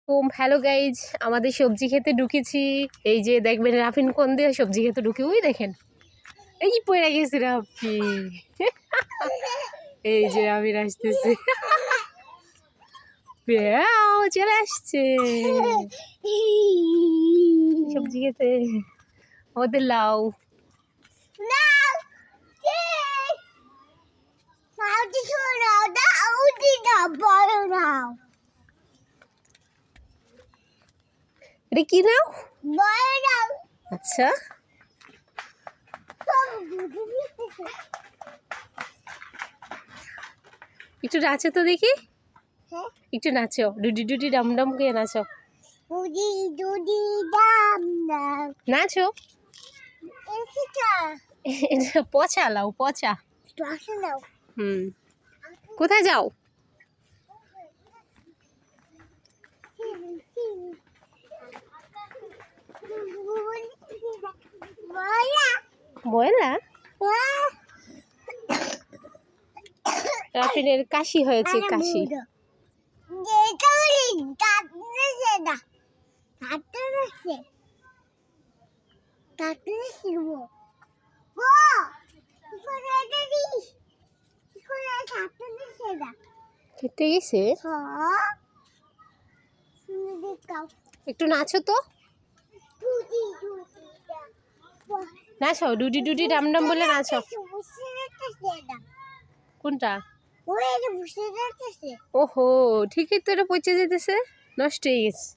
আলাইকুম। Hello guys, আমাদের সবজি খেতে ঢুকেছি। এই যে দেখবেন রাফিন কোন দিয়ে সবজি খেতে ঢুকে, ওই দেখেন এই পড়ে গেছে রাফি। এই যে রাফিন আসতেছে, চলে আসছে সবজি খেতে। ওদের লাউ এটা কি নাও? আচ্ছা, একটু নাচো তো দেখি, একটু নাচো, ডুডি ডুডি ডাম ডাম করে নাচো, নাচো। পচা লাউ, পচা। কোথায় যাও? ময়লা? রাফিনের কাশি হয়েছে, কাশি। খেতে গেছে, একটু নাচো তো, নাচো, ডুডি ডুডি ডাম ডাম বলে নাচো। কোনটা? ওহো, ঠিকই তো, এটা পচে যেতেছে, নষ্ট হয়ে গেছে।